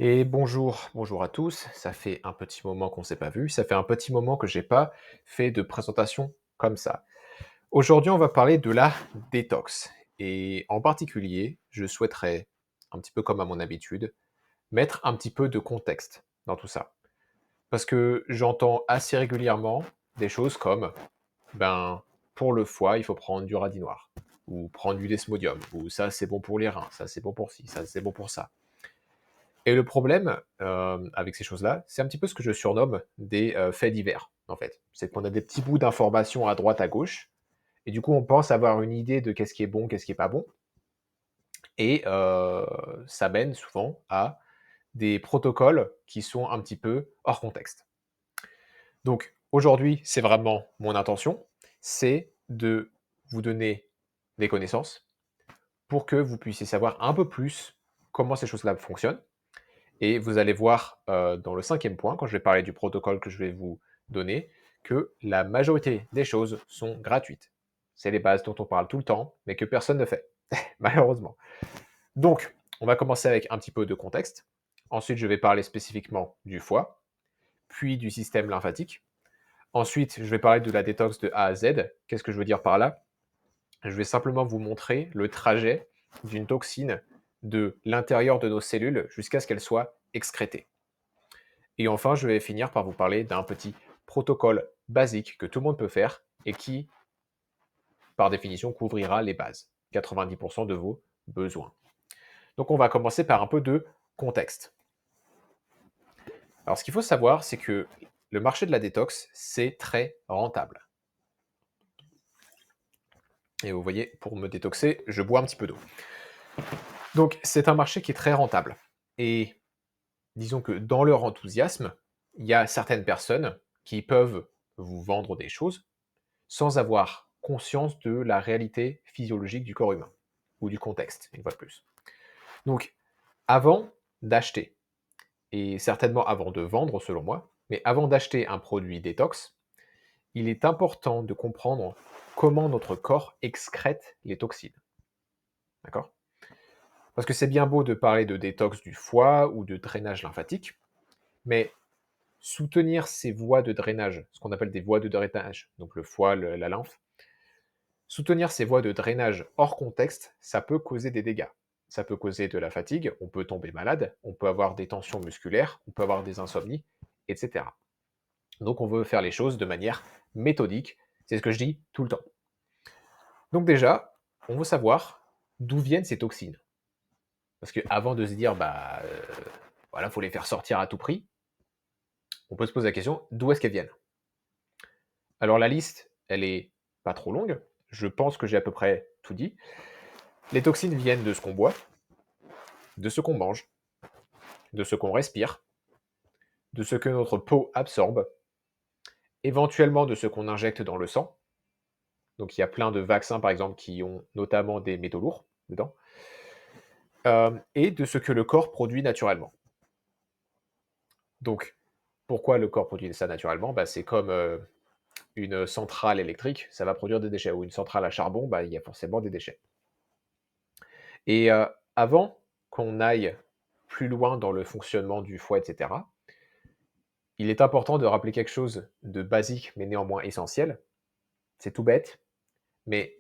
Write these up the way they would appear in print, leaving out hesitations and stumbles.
Et bonjour, bonjour à tous. Ça fait un petit moment qu'on ne s'est pas vu. Ça fait un petit moment que j'ai pas fait de présentation comme ça. Aujourd'hui, on va parler de la détox. Et en particulier, je souhaiterais, un petit peu comme à mon habitude, mettre un petit peu de contexte dans tout ça. Parce que j'entends assez régulièrement des choses comme, ben, pour le foie, il faut prendre du radis noir, ou prendre du desmodium, ou ça c'est bon pour les reins, ça c'est bon pour ci, ça c'est bon pour ça. Et le problème, avec ces choses-là, c'est un petit peu ce que je surnomme des, faits divers, en fait. C'est qu'on a des petits bouts d'informations à droite, à gauche et du coup, on pense avoir une idée de qu'est-ce qui est bon, qu'est-ce qui est pas bon et ça mène souvent à des protocoles qui sont un petit peu hors contexte. Donc aujourd'hui, c'est vraiment mon intention, c'est de vous donner des connaissances pour que vous puissiez savoir un peu plus comment ces choses-là fonctionnent. Et vous allez voir dans le cinquième point, quand je vais parler du protocole que je vais vous donner, que la majorité des choses sont gratuites. C'est les bases dont on parle tout le temps, mais que personne ne fait, malheureusement. Donc, on va commencer avec un petit peu de contexte. Ensuite, je vais parler spécifiquement du foie, puis du système lymphatique. Ensuite, je vais parler de la détox de A à Z. Qu'est-ce que je veux dire par là? Je vais simplement vous montrer le trajet d'une toxine de l'intérieur de nos cellules jusqu'à ce qu'elle soit excrétée. Et enfin, je vais finir par vous parler d'un petit protocole basique que tout le monde peut faire et qui, par définition, couvrira les bases, 90% de vos besoins. Donc on va commencer par un peu de contexte. Alors ce qu'il faut savoir, c'est que le marché de la détox, c'est très rentable. Et vous voyez, pour me détoxer, je bois un petit peu d'eau. Donc c'est un marché qui est très rentable. Et disons que dans leur enthousiasme, il y a certaines personnes qui peuvent vous vendre des choses sans avoir conscience de la réalité physiologique du corps humain, ou du contexte, une fois de plus. Donc, avant d'acheter, et certainement avant de vendre selon moi, mais avant d'acheter un produit détox, il est important de comprendre comment notre corps excrète les toxines. D'accord? Parce que c'est bien beau de parler de détox du foie ou de drainage lymphatique, mais soutenir ces voies de drainage, ce qu'on appelle des voies de drainage, donc le foie, la lymphe, soutenir ces voies de drainage hors contexte, ça peut causer des dégâts. Ça peut causer de la fatigue, on peut tomber malade, on peut avoir des tensions musculaires, on peut avoir des insomnies, etc. Donc on veut faire les choses de manière méthodique, c'est ce que je dis tout le temps. Donc déjà, on veut savoir d'où viennent ces toxines. Parce qu'avant de se dire, bah voilà, faut les faire sortir à tout prix, on peut se poser la question, d'où est-ce qu'elles viennent? Alors la liste, elle est pas trop longue, je pense que j'ai à peu près tout dit. Les toxines viennent de ce qu'on boit, de ce qu'on mange, de ce qu'on respire, de ce que notre peau absorbe, éventuellement de ce qu'on injecte dans le sang. Donc il y a plein de vaccins, par exemple, qui ont notamment des métaux lourds dedans, et de ce que le corps produit naturellement. Donc, pourquoi le corps produit ça naturellement? Bah, c'est comme une centrale électrique, ça va produire des déchets, ou une centrale à charbon, bah, il y a forcément des déchets. Et avant qu'on aille plus loin dans le fonctionnement du foie, etc., il est important de rappeler quelque chose de basique, mais néanmoins essentiel. C'est tout bête, mais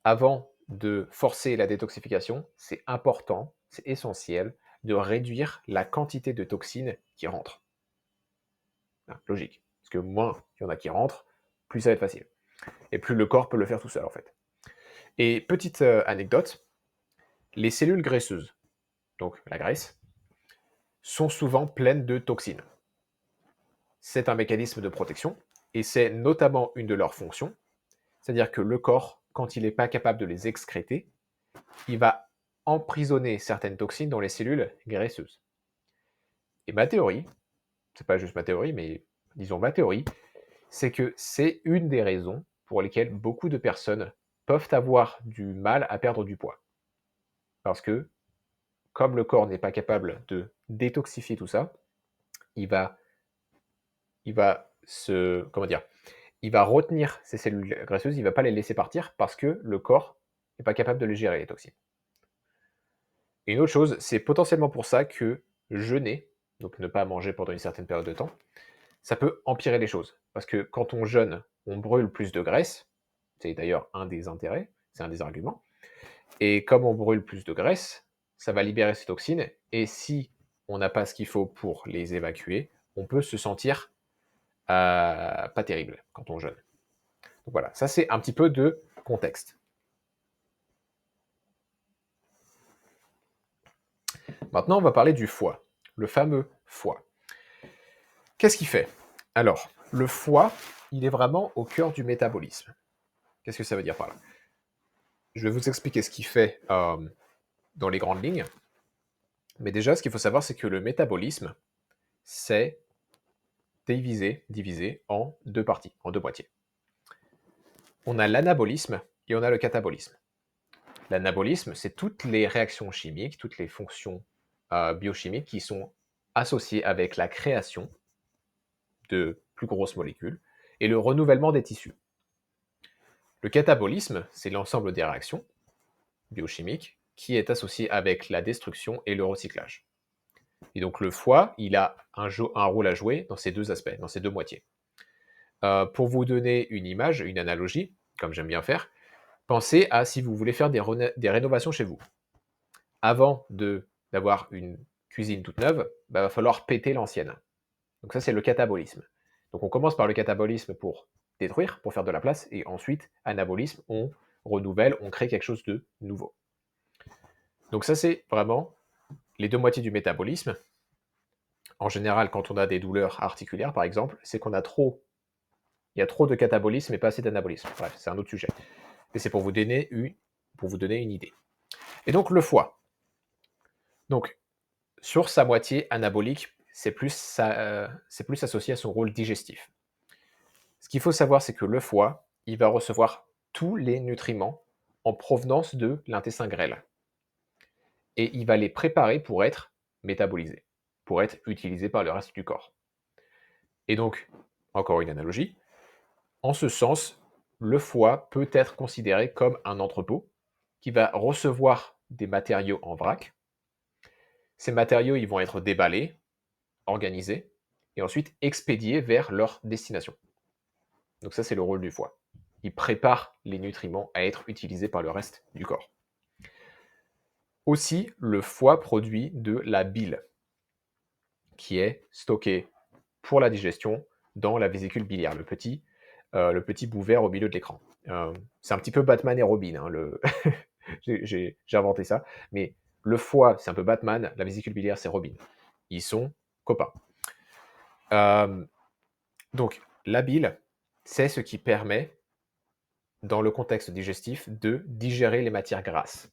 avant de forcer la détoxification, c'est important, c'est essentiel de réduire la quantité de toxines qui rentrent. Hein, logique. Parce que moins il y en a qui rentrent, plus ça va être facile. Et plus le corps peut le faire tout seul, en fait. Et petite anecdote, les cellules graisseuses, donc la graisse, sont souvent pleines de toxines. C'est un mécanisme de protection, et c'est notamment une de leurs fonctions, c'est-à-dire que le corps, quand il n'est pas capable de les excréter, il va emprisonner certaines toxines dans les cellules graisseuses. Et ma théorie, c'est pas juste ma théorie, mais disons ma théorie, c'est que c'est une des raisons pour lesquelles beaucoup de personnes peuvent avoir du mal à perdre du poids. Parce que, comme le corps n'est pas capable de détoxifier tout ça, il va, comment dire, il va retenir ces cellules graisseuses, il va pas les laisser partir parce que le corps n'est pas capable de les gérer, les toxines. Et une autre chose, c'est potentiellement pour ça que jeûner, donc ne pas manger pendant une certaine période de temps, ça peut empirer les choses. Parce que quand on jeûne, on brûle plus de graisse, c'est d'ailleurs un des intérêts, c'est un des arguments, et comme on brûle plus de graisse, ça va libérer ces toxines, et si on n'a pas ce qu'il faut pour les évacuer, on peut se sentir pas terrible quand on jeûne. Donc voilà, ça c'est un petit peu de contexte. Maintenant, on va parler du foie, le fameux foie. Qu'est-ce qu'il fait? Alors, le foie, il est vraiment au cœur du métabolisme. Qu'est-ce que ça veut dire par là? Je vais vous expliquer ce qu'il fait dans les grandes lignes. Mais déjà, ce qu'il faut savoir, c'est que le métabolisme, c'est divisé en deux parties, en deux moitiés. On a l'anabolisme et on a le catabolisme. L'anabolisme, c'est toutes les réactions chimiques, toutes les fonctions biochimiques qui sont associées avec la création de plus grosses molécules et le renouvellement des tissus. Le catabolisme, c'est l'ensemble des réactions biochimiques qui est associé avec la destruction et le recyclage. Et donc le foie, il a un rôle à jouer dans ces deux aspects, dans ces deux moitiés. Pour vous donner une image, une analogie, comme j'aime bien faire, pensez à si vous voulez faire des rénovations chez vous. Avant d'avoir une cuisine toute neuve, il va falloir péter l'ancienne. Donc ça, c'est le catabolisme. Donc on commence par le catabolisme pour détruire, pour faire de la place, et ensuite, anabolisme, on renouvelle, on crée quelque chose de nouveau. Donc ça, c'est vraiment les deux moitiés du métabolisme. En général, quand on a des douleurs articulaires, par exemple, c'est qu'il y a trop de catabolisme et pas assez d'anabolisme. Bref, c'est un autre sujet. Mais c'est pour vous donner une idée. Et donc le foie. Donc, sur sa moitié anabolique, c'est plus associé à son rôle digestif. Ce qu'il faut savoir, c'est que le foie, il va recevoir tous les nutriments en provenance de l'intestin grêle. Et il va les préparer pour être métabolisés, pour être utilisés par le reste du corps. Et donc, encore une analogie, en ce sens, le foie peut être considéré comme un entrepôt qui va recevoir des matériaux en vrac. Ces matériaux, ils vont être déballés, organisés, et ensuite expédiés vers leur destination. Donc ça, c'est le rôle du foie. Il prépare les nutriments à être utilisés par le reste du corps. Aussi, le foie produit de la bile, qui est stockée pour la digestion dans la vésicule biliaire, le petit bout vert au milieu de l'écran. C'est un petit peu Batman et Robin, hein, j'ai inventé ça, mais le foie, c'est un peu Batman, la vésicule biliaire, c'est Robin. Ils sont copains. Donc, la bile, c'est ce qui permet, dans le contexte digestif, de digérer les matières grasses.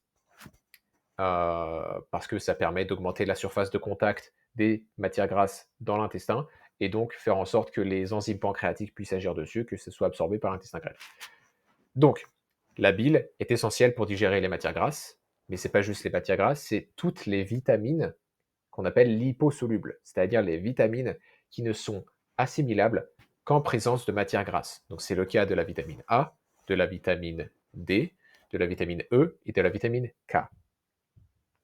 Parce que ça permet d'augmenter la surface de contact des matières grasses dans l'intestin, et donc faire en sorte que les enzymes pancréatiques puissent agir dessus, que ce soit absorbé par l'intestin grêle. Donc, la bile est essentielle pour digérer les matières grasses, mais c'est pas juste les matières grasses, c'est toutes les vitamines qu'on appelle liposolubles, c'est-à-dire les vitamines qui ne sont assimilables qu'en présence de matières grasses. Donc c'est le cas de la vitamine A, de la vitamine D, de la vitamine E et de la vitamine K.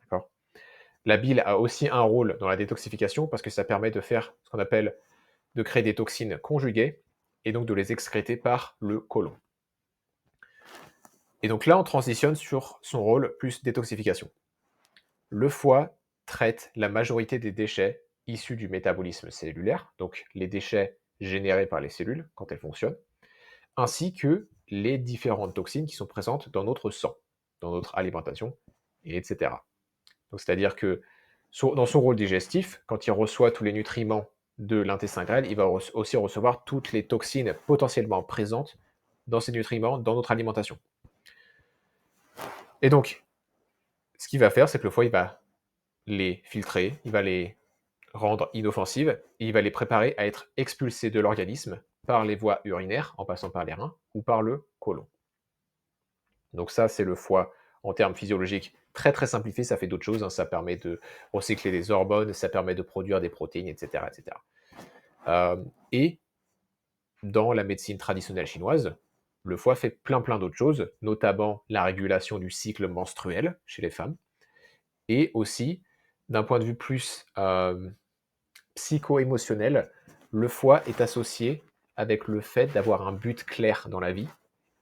D'accord ? La bile a aussi un rôle dans la détoxification parce que ça permet de faire ce qu'on appelle de créer des toxines conjuguées et donc de les excréter par le côlon. Et donc là, on transitionne sur son rôle plus détoxification. Le foie traite la majorité des déchets issus du métabolisme cellulaire, donc les déchets générés par les cellules quand elles fonctionnent, ainsi que les différentes toxines qui sont présentes dans notre sang, dans notre alimentation, etc. Donc c'est-à-dire que dans son rôle digestif, quand il reçoit tous les nutriments de l'intestin grêle, il va aussi recevoir toutes les toxines potentiellement présentes dans ces nutriments, dans notre alimentation. Et donc, ce qu'il va faire, c'est que le foie, il va les filtrer, il va les rendre inoffensives, et il va les préparer à être expulsés de l'organisme par les voies urinaires, en passant par les reins, ou par le côlon. Donc ça, c'est le foie en termes physiologiques très très simplifié, ça fait d'autres choses, hein, ça permet de recycler des hormones, ça permet de produire des protéines, etc. Et dans la médecine traditionnelle chinoise, le foie fait plein d'autres choses, notamment la régulation du cycle menstruel chez les femmes, et aussi d'un point de vue plus psycho-émotionnel, le foie est associé avec le fait d'avoir un but clair dans la vie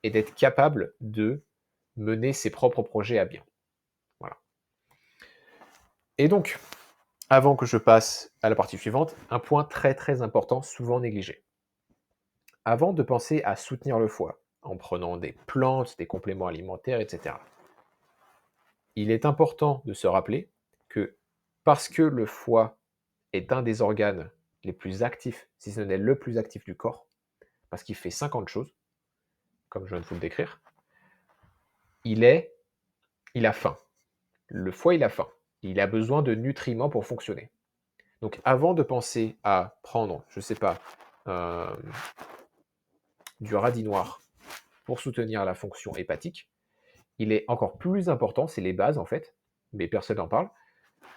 et d'être capable de mener ses propres projets à bien. Voilà. Et donc, avant que je passe à la partie suivante, un point très très important, souvent négligé. Avant de penser à soutenir le foie, en prenant des plantes, des compléments alimentaires, etc., il est important de se rappeler que parce que le foie est un des organes les plus actifs, si ce n'est le plus actif du corps, parce qu'il fait 50 choses, comme je viens de vous le décrire, il a faim. Le foie, il a faim. Il a besoin de nutriments pour fonctionner. Donc avant de penser à prendre, je ne sais pas, euh, du radis noir pour soutenir la fonction hépatique, il est encore plus important, c'est les bases en fait, mais personne n'en parle,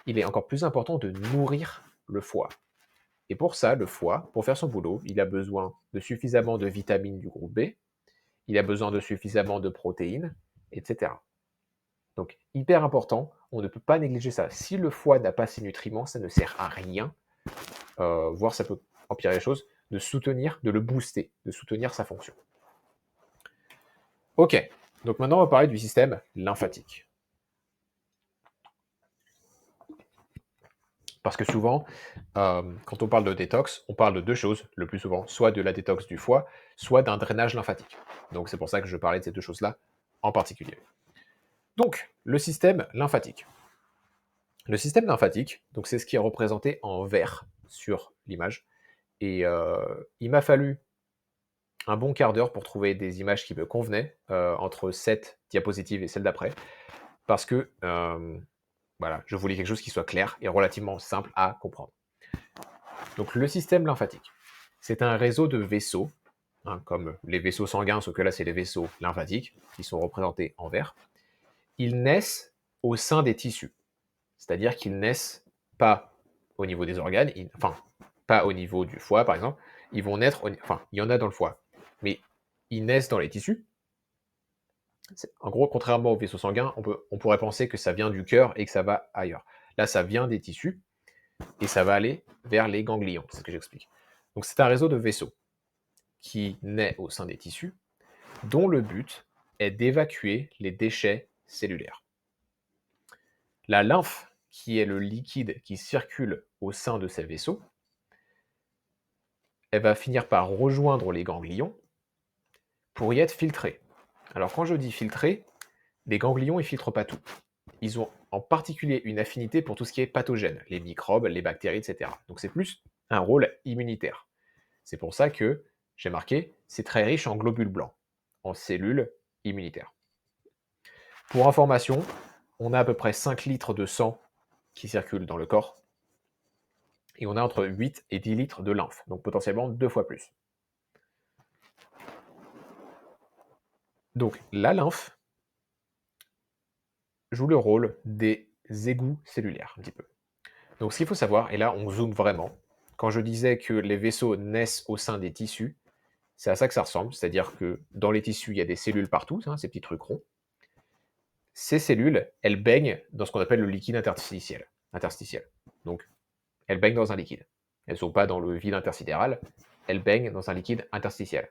il est encore plus important de nourrir le foie. Et pour ça, le foie, pour faire son boulot, il a besoin de suffisamment de vitamines du groupe B, il a besoin de suffisamment de protéines, etc. Donc, hyper important, on ne peut pas négliger ça. Si le foie n'a pas ces nutriments, ça ne sert à rien, voire ça peut empirer les choses, de soutenir, de le booster, de soutenir sa fonction. Ok, donc maintenant on va parler du système lymphatique. Parce que souvent, quand on parle de détox, on parle de deux choses, le plus souvent, soit de la détox du foie, soit d'un drainage lymphatique. Donc c'est pour ça que je parlais de ces deux choses-là en particulier. Donc, le système lymphatique. Le système lymphatique, donc c'est ce qui est représenté en vert sur l'image. Et il m'a fallu un bon quart d'heure pour trouver des images qui me convenaient entre cette diapositive et celle d'après. Parce que voilà, je voulais quelque chose qui soit clair et relativement simple à comprendre. Donc le système lymphatique, c'est un réseau de vaisseaux, hein, comme les vaisseaux sanguins, sauf que là c'est les vaisseaux lymphatiques, qui sont représentés en vert. Ils naissent au sein des tissus, c'est-à-dire qu'ils naissent pas au niveau des organes, enfin pas au niveau du foie par exemple, ils vont naître, enfin il y en a dans le foie, mais ils naissent dans les tissus. En gros, contrairement aux vaisseaux sanguins, on pourrait penser que ça vient du cœur et que ça va ailleurs. Là, ça vient des tissus et ça va aller vers les ganglions, c'est ce que j'explique. Donc c'est un réseau de vaisseaux qui naît au sein des tissus, dont le but est d'évacuer les déchets cellulaires. La lymphe, qui est le liquide qui circule au sein de ces vaisseaux, elle va finir par rejoindre les ganglions pour y être filtrée. Alors quand je dis filtrée, les ganglions, ils ne filtrent pas tout. Ils ont en particulier une affinité pour tout ce qui est pathogène, les microbes, les bactéries, etc. Donc c'est plus un rôle immunitaire. C'est pour ça que j'ai marqué, c'est très riche en globules blancs, en cellules immunitaires. Pour information, on a à peu près 5 litres de sang qui circulent dans le corps, et on a entre 8 et 10 litres de lymphe, donc potentiellement 2 fois plus. Donc la lymphe joue le rôle des égouts cellulaires, un petit peu. Donc ce qu'il faut savoir, et là on zoome vraiment, quand je disais que les vaisseaux naissent au sein des tissus, c'est à ça que ça ressemble, c'est-à-dire que dans les tissus, il y a des cellules partout, hein, ces petits trucs ronds. Ces cellules, elles baignent dans ce qu'on appelle le liquide interstitiel. Donc, elles baignent dans un liquide. Elles ne sont pas dans le vide intersidéral, elles baignent dans un liquide interstitiel.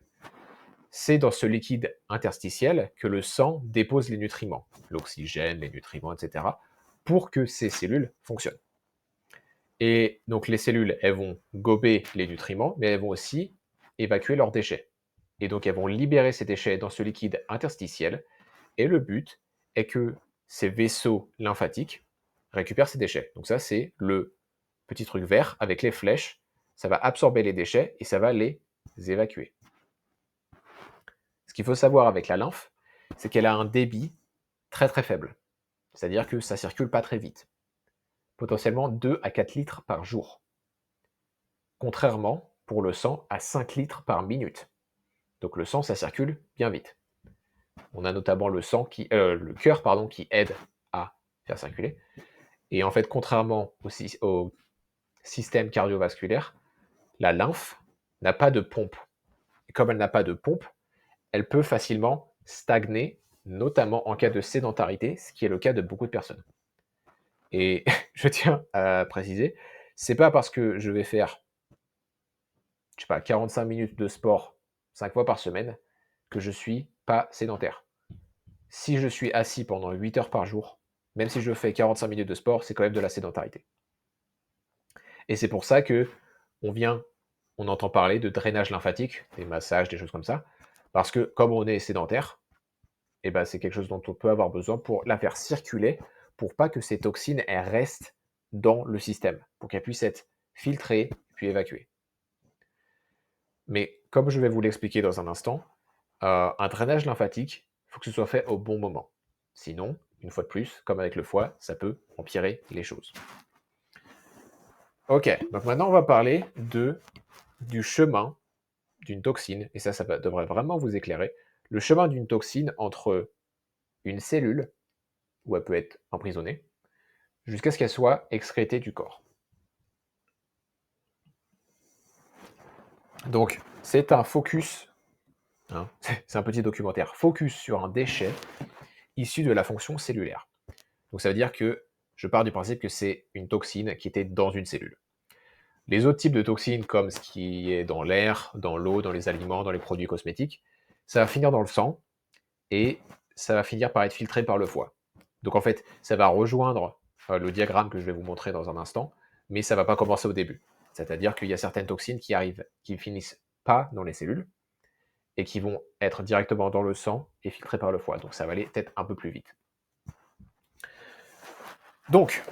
C'est dans ce liquide interstitiel que le sang dépose les nutriments, l'oxygène, les nutriments, etc., pour que ces cellules fonctionnent. Et donc les cellules, elles vont gober les nutriments, mais elles vont aussi évacuer leurs déchets. Et donc elles vont libérer ces déchets dans ce liquide interstitiel. Et le but est que ces vaisseaux lymphatiques récupèrent ces déchets. Donc ça, c'est le petit truc vert avec les flèches. Ça va absorber les déchets et ça va les évacuer. Ce qu'il faut savoir avec la lymphe, c'est qu'elle a un débit très très faible. C'est-à-dire que ça circule pas très vite. Potentiellement 2 à 4 litres par jour. Contrairement, pour le sang, à 5 litres par minute. Donc le sang, ça circule bien vite. On a notamment le cœur qui aide à faire circuler. Et en fait, contrairement au système cardiovasculaire, la lymphe n'a pas de pompe. Et comme elle n'a pas de pompe, elle peut facilement stagner, notamment en cas de sédentarité, ce qui est le cas de beaucoup de personnes. Et je tiens à préciser, c'est pas parce que je vais faire, je sais pas, 45 minutes de sport 5 fois par semaine que je suis pas sédentaire. Si je suis assis pendant 8 heures par jour, même si je fais 45 minutes de sport, c'est quand même de la sédentarité. Et c'est pour ça que on entend parler de drainage lymphatique, des massages, des choses comme ça, parce que comme on est sédentaire, et ben, c'est quelque chose dont on peut avoir besoin pour la faire circuler, pour pas que ces toxines elles restent dans le système, pour qu'elles puissent être filtrées puis évacuées. Mais comme je vais vous l'expliquer dans un instant, un drainage lymphatique, il faut que ce soit fait au bon moment. Sinon, une fois de plus, comme avec le foie, ça peut empirer les choses. Ok, donc maintenant on va parler du chemin d'une toxine, et ça devrait vraiment vous éclairer, le chemin d'une toxine entre une cellule, où elle peut être emprisonnée, jusqu'à ce qu'elle soit excrétée du corps. Donc, c'est un focus, hein, c'est un petit documentaire, focus sur un déchet issu de la fonction cellulaire. Donc ça veut dire que je pars du principe que c'est une toxine qui était dans une cellule. Les autres types de toxines, comme ce qui est dans l'air, dans l'eau, dans les aliments, dans les produits cosmétiques, ça va finir dans le sang et ça va finir par être filtré par le foie. Donc en fait, ça va rejoindre le diagramme que je vais vous montrer dans un instant, mais ça ne va pas commencer au début. C'est-à-dire qu'il y a certaines toxines qui arrivent, qui finissent pas dans les cellules et qui vont être directement dans le sang et filtrées par le foie. Donc ça va aller peut-être un peu plus vite. Donc,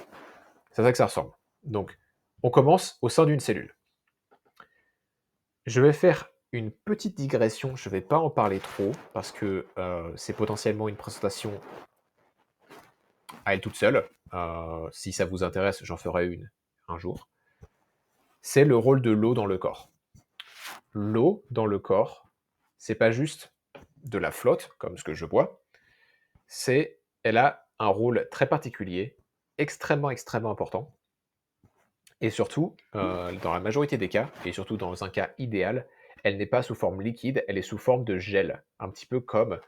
c'est ça que ça ressemble. Donc, on commence au sein d'une cellule. Je vais faire une petite digression, je ne vais pas en parler trop, parce que c'est potentiellement une présentation à elle toute seule. Si ça vous intéresse, j'en ferai une un jour. C'est le rôle de l'eau dans le corps. L'eau dans le corps, c'est pas juste de la flotte, comme ce que je bois, elle a un rôle très particulier, extrêmement important, et surtout, dans la majorité des cas, et surtout dans un cas idéal, elle n'est pas sous forme liquide, elle est sous forme de gel, un petit peu comme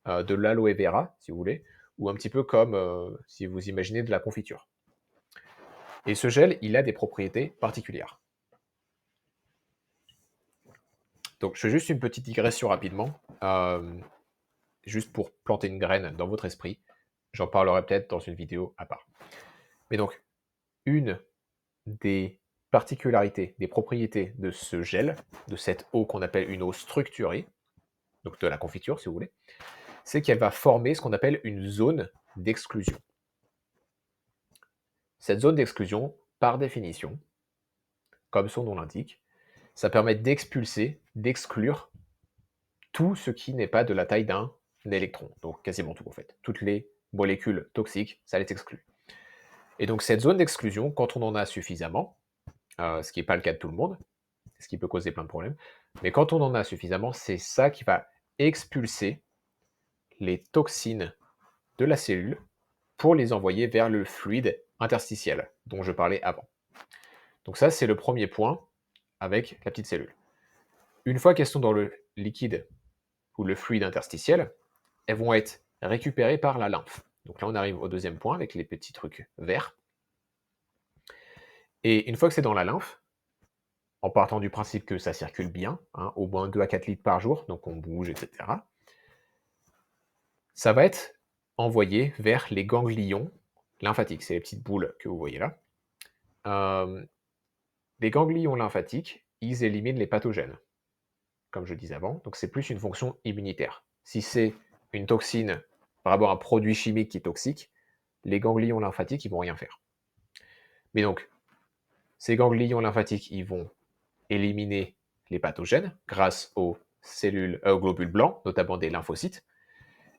de l'aloe vera, si vous voulez, ou un petit peu comme, si vous imaginez, de la confiture. Et ce gel, il a des propriétés particulières. Donc, je fais juste une petite digression rapidement, juste pour planter une graine dans votre esprit. J'en parlerai peut-être dans une vidéo à part. Mais donc, une des particularités, des propriétés de ce gel, de cette eau qu'on appelle une eau structurée, donc de la confiture si vous voulez, c'est qu'elle va former ce qu'on appelle une zone d'exclusion. Cette zone d'exclusion, par définition, comme son nom l'indique, ça permet d'expulser, d'exclure tout ce qui n'est pas de la taille d'un électron, donc quasiment tout en fait. Toutes les molécules toxiques, ça les exclut. Et donc cette zone d'exclusion, quand on en a suffisamment, ce qui n'est pas le cas de tout le monde, ce qui peut causer plein de problèmes, mais quand on en a suffisamment, c'est ça qui va expulser les toxines de la cellule pour les envoyer vers le fluide interstitiel dont je parlais avant. Donc ça, c'est le premier point avec la petite cellule. Une fois qu'elles sont dans le liquide ou le fluide interstitiel, elles vont être récupérées par la lymphe. Donc là, on arrive au deuxième point avec les petits trucs verts. Et une fois que c'est dans la lymphe, en partant du principe que ça circule bien, hein, au moins 2 à 4 litres par jour, donc on bouge, etc., ça va être envoyé vers les ganglions lymphatiques. C'est les petites boules que vous voyez là. Les ganglions lymphatiques, ils éliminent les pathogènes, comme je disais avant. Donc c'est plus une fonction immunitaire. Si c'est une toxine par rapport à un produit chimique qui est toxique, les ganglions lymphatiques, ils vont rien faire. Mais donc, ces ganglions lymphatiques, ils vont éliminer les pathogènes grâce aux cellules, aux globules blancs, notamment des lymphocytes.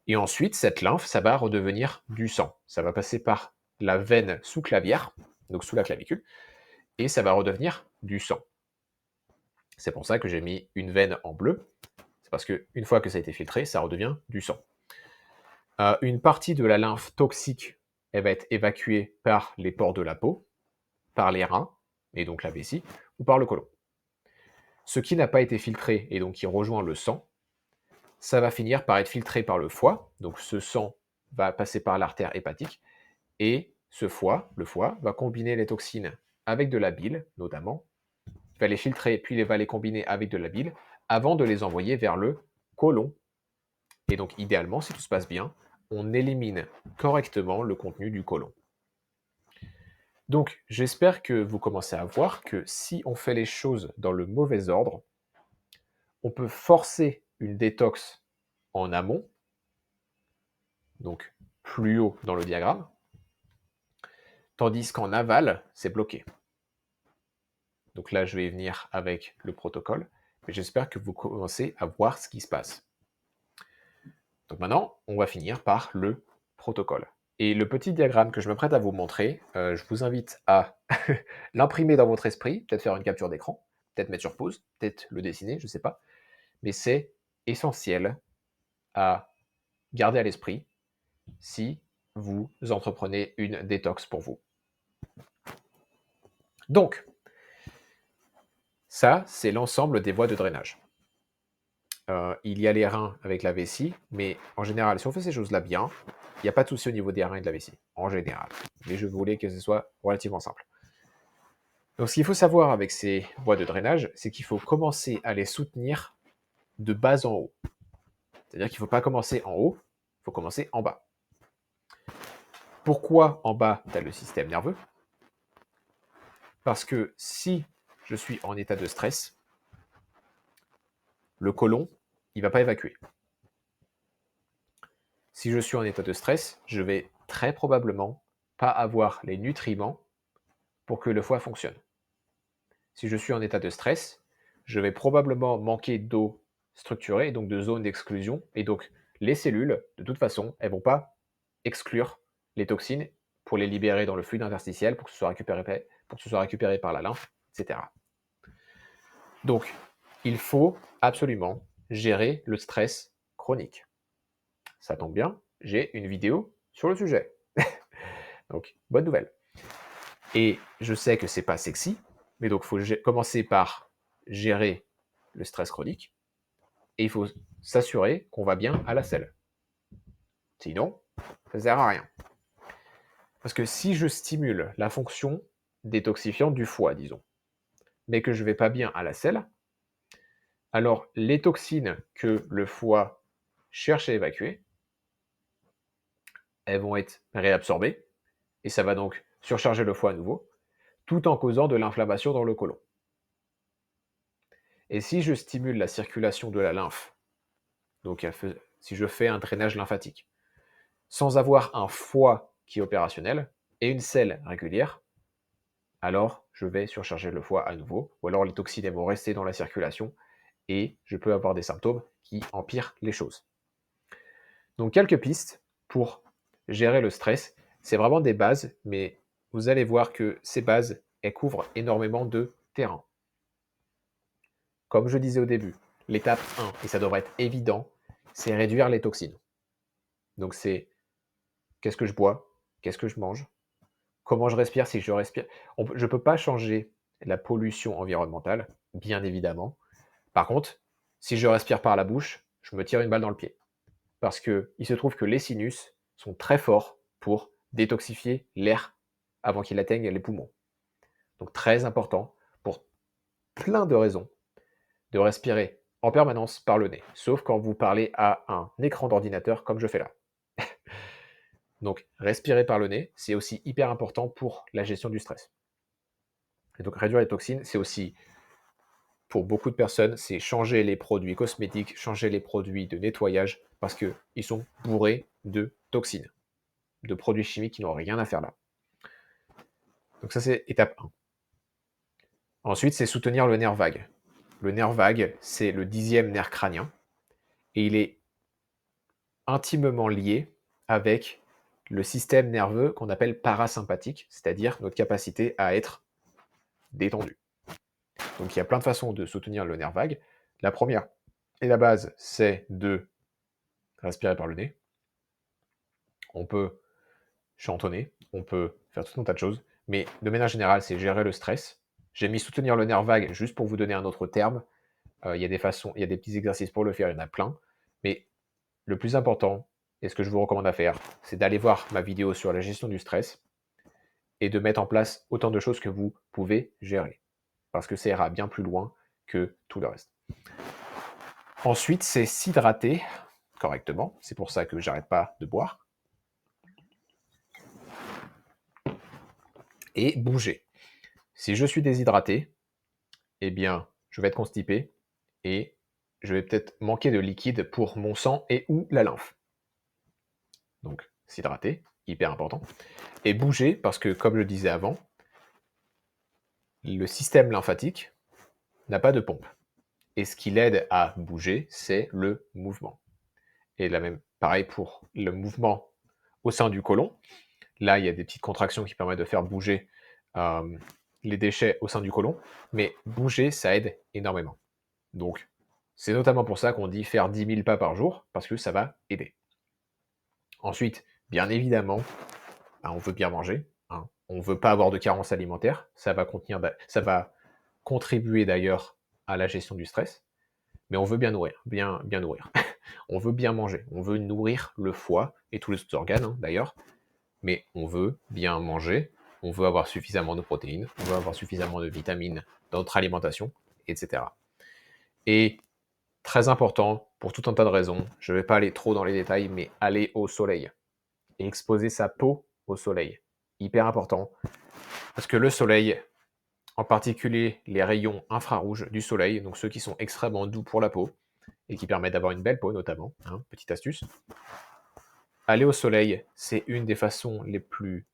Et ensuite, cette lymphe, ça va redevenir du sang. Ça va passer par la veine sous-clavière, donc sous la clavicule, et ça va redevenir du sang. C'est pour ça que j'ai mis une veine en bleu. C'est parce qu'une fois que ça a été filtré, ça redevient du sang. Une partie de la lymphe toxique, elle va être évacuée par les pores de la peau, par les reins, et donc la vessie, ou par le côlon. Ce qui n'a pas été filtré et donc qui rejoint le sang, ça va finir par être filtré par le foie, donc ce sang va passer par l'artère hépatique et le foie, va combiner les toxines avec de la bile, notamment. Il va les filtrer, puis il va les combiner avec de la bile avant de les envoyer vers le côlon. Et donc, idéalement, si tout se passe bien, on élimine correctement le contenu du côlon. Donc, j'espère que vous commencez à voir que si on fait les choses dans le mauvais ordre, on peut forcer une détox en amont, donc plus haut dans le diagramme, tandis qu'en aval, c'est bloqué. Donc là, je vais y venir avec le protocole, mais j'espère que vous commencez à voir ce qui se passe. Donc maintenant, on va finir par le protocole. Et le petit diagramme que je m'apprête à vous montrer, je vous invite à l'imprimer dans votre esprit, peut-être faire une capture d'écran, peut-être mettre sur pause, peut-être le dessiner, je ne sais pas. Mais c'est essentiel à garder à l'esprit si vous entreprenez une détox pour vous. Donc, ça, c'est l'ensemble des voies de drainage. Il y a les reins avec la vessie, mais en général, si on fait ces choses-là bien, il n'y a pas de souci au niveau des reins et de la vessie, en général. Mais je voulais que ce soit relativement simple. Donc, ce qu'il faut savoir avec ces voies de drainage, c'est qu'il faut commencer à les soutenir de bas en haut. C'est-à-dire qu'il ne faut pas commencer en haut, il faut commencer en bas. Pourquoi en bas, tu as le système nerveux? Parce que si je suis en état de stress, le côlon, il ne va pas évacuer. Si je suis en état de stress, je vais très probablement pas avoir les nutriments pour que le foie fonctionne. Si je suis en état de stress, je vais probablement manquer d'eau structurée, donc de zone d'exclusion, et donc les cellules, de toute façon, elles ne vont pas exclure les toxines pour les libérer dans le fluide interstitiel pour que ce soit récupéré par la lymphe, etc. Donc, il faut absolument gérer le stress chronique. Ça tombe bien, j'ai une vidéo sur le sujet. Donc, bonne nouvelle. Et je sais que c'est pas sexy, mais donc il faut commencer par gérer le stress chronique et il faut s'assurer qu'on va bien à la selle. Sinon, ça ne sert à rien. Parce que si je stimule la fonction détoxifiante du foie, disons, mais que je ne vais pas bien à la selle, alors les toxines que le foie cherche à évacuer, elles vont être réabsorbées et ça va donc surcharger le foie à nouveau, tout en causant de l'inflammation dans le côlon. Et si je stimule la circulation de la lymphe, donc si je fais un drainage lymphatique, sans avoir un foie qui est opérationnel et une selle régulière, alors je vais surcharger le foie à nouveau, ou alors les toxines vont rester dans la circulation et je peux avoir des symptômes qui empirent les choses. Donc quelques pistes pour gérer le stress, c'est vraiment des bases, mais vous allez voir que ces bases, elles couvrent énormément de terrain. Comme je disais au début, l'étape 1, et ça devrait être évident, c'est réduire les toxines. Donc c'est qu'est-ce que je bois, qu'est-ce que je mange, comment je respire si je respire. Je ne peux pas changer la pollution environnementale, bien évidemment. Par contre, si je respire par la bouche, je me tire une balle dans le pied. Parce qu'il se trouve que les sinus sont très forts pour détoxifier l'air avant qu'il atteigne les poumons. Donc très important, pour plein de raisons, de respirer en permanence par le nez, sauf quand vous parlez à un écran d'ordinateur comme je fais là. Donc respirer par le nez, c'est aussi hyper important pour la gestion du stress. Et donc réduire les toxines, c'est aussi, pour beaucoup de personnes, c'est changer les produits cosmétiques, changer les produits de nettoyage, parce qu'ils sont bourrés de toxines, de produits chimiques qui n'ont rien à faire là. Donc ça, c'est étape 1. Ensuite, c'est soutenir le nerf vague. Le nerf vague, c'est le 10e nerf crânien, et il est intimement lié avec le système nerveux qu'on appelle parasympathique, c'est-à-dire notre capacité à être détendu. Donc il y a plein de façons de soutenir le nerf vague. La première et la base, c'est de respirer par le nez. On peut chantonner, on peut faire tout un tas de choses, mais de manière générale, c'est gérer le stress. J'ai mis soutenir le nerf vague juste pour vous donner un autre terme. Il y a des façons, il y a des petits exercices pour le faire, il y en a plein. Mais le plus important, et ce que je vous recommande à faire, c'est d'aller voir ma vidéo sur la gestion du stress. et de mettre en place autant de choses que vous pouvez gérer. Parce que ça ira bien plus loin que tout le reste. Ensuite, c'est s'hydrater correctement. C'est pour ça que j'arrête pas de boire. Et bouger. Si je suis déshydraté, eh bien, je vais être constipé et je vais peut-être manquer de liquide pour mon sang et ou la lymphe. Donc, s'hydrater, hyper important. Et bouger, parce que comme je le disais avant, le système lymphatique n'a pas de pompe. Et ce qui l'aide à bouger, c'est le mouvement. Et la même, pareil pour le mouvement au sein du côlon. Là, il y a des petites contractions qui permettent de faire bouger les déchets au sein du côlon. Mais bouger, ça aide énormément. Donc, c'est notamment pour ça qu'on dit faire 10 000 pas par jour, parce que ça va aider. Ensuite, bien évidemment, on veut bien manger. On ne veut pas avoir de carence alimentaire. Ça va contribuer d'ailleurs à la gestion du stress. Mais on veut bien nourrir, bien nourrir. On veut bien manger. On veut nourrir le foie et tous les autres organes d'ailleurs. Mais on veut bien manger. On veut avoir suffisamment de protéines. On veut avoir suffisamment de vitamines dans notre alimentation, etc. Et très important, pour tout un tas de raisons, je ne vais pas aller trop dans les détails, mais aller au soleil et exposer sa peau au soleil. Hyper important, parce que le soleil, en particulier les rayons infrarouges du soleil, donc ceux qui sont extrêmement doux pour la peau, et qui permettent d'avoir une belle peau notamment, petite astuce, aller au soleil, c'est une des façons les plus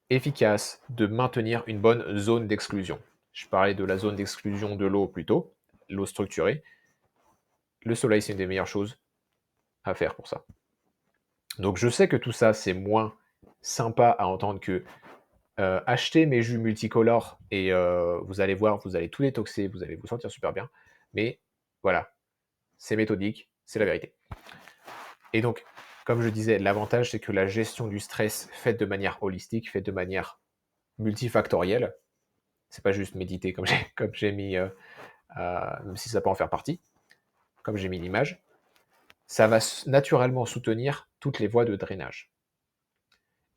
efficaces de maintenir une bonne zone d'exclusion. Je parlais de la zone d'exclusion de l'eau plutôt, l'eau structurée. Le soleil, c'est une des meilleures choses à faire pour ça. Donc je sais que tout ça, c'est moins sympa à entendre que acheter mes jus multicolores et vous allez voir, vous allez tout détoxer, vous allez vous sentir super bien. Mais voilà, c'est méthodique, c'est la vérité. Et donc, comme je disais, l'avantage, c'est que la gestion du stress faite de manière holistique, faite de manière multifactorielle, c'est pas juste méditer comme j'ai mis, même si ça peut en faire partie, comme j'ai mis l'image, ça va naturellement soutenir toutes les voies de drainage.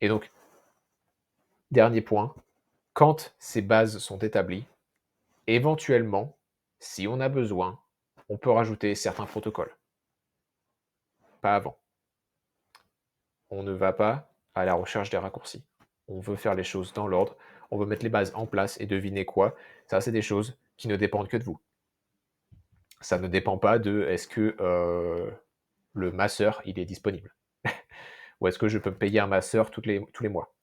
Et donc, dernier point, quand ces bases sont établies, éventuellement, si on a besoin, on peut rajouter certains protocoles. Pas avant. On ne va pas à la recherche des raccourcis. On veut faire les choses dans l'ordre, on veut mettre les bases en place et deviner quoi. Ça, c'est des choses qui ne dépendent que de vous. Ça ne dépend pas de est-ce que le masseur, il est disponible. Ou est-ce que je peux me payer un masseur tous les mois.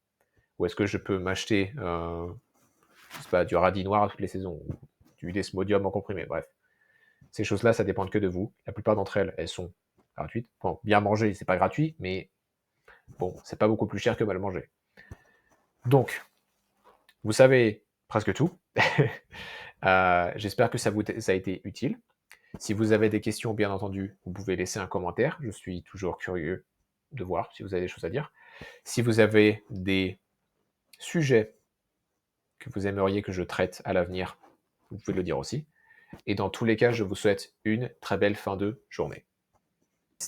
Ou est-ce que je peux m'acheter du radis noir à toutes les saisons, ou du desmodium en comprimé, bref. Ces choses-là, ça dépend que de vous. La plupart d'entre elles, elles sont gratuites. Bon, bien manger, c'est pas gratuit, mais bon, c'est pas beaucoup plus cher que mal manger. Donc, vous savez presque tout. J'espère que ça a été utile. Si vous avez des questions, bien entendu, vous pouvez laisser un commentaire. Je suis toujours curieux de voir si vous avez des choses à dire. Si vous avez des sujets que vous aimeriez que je traite à l'avenir, vous pouvez le dire aussi. Et dans tous les cas, je vous souhaite une très belle fin de journée.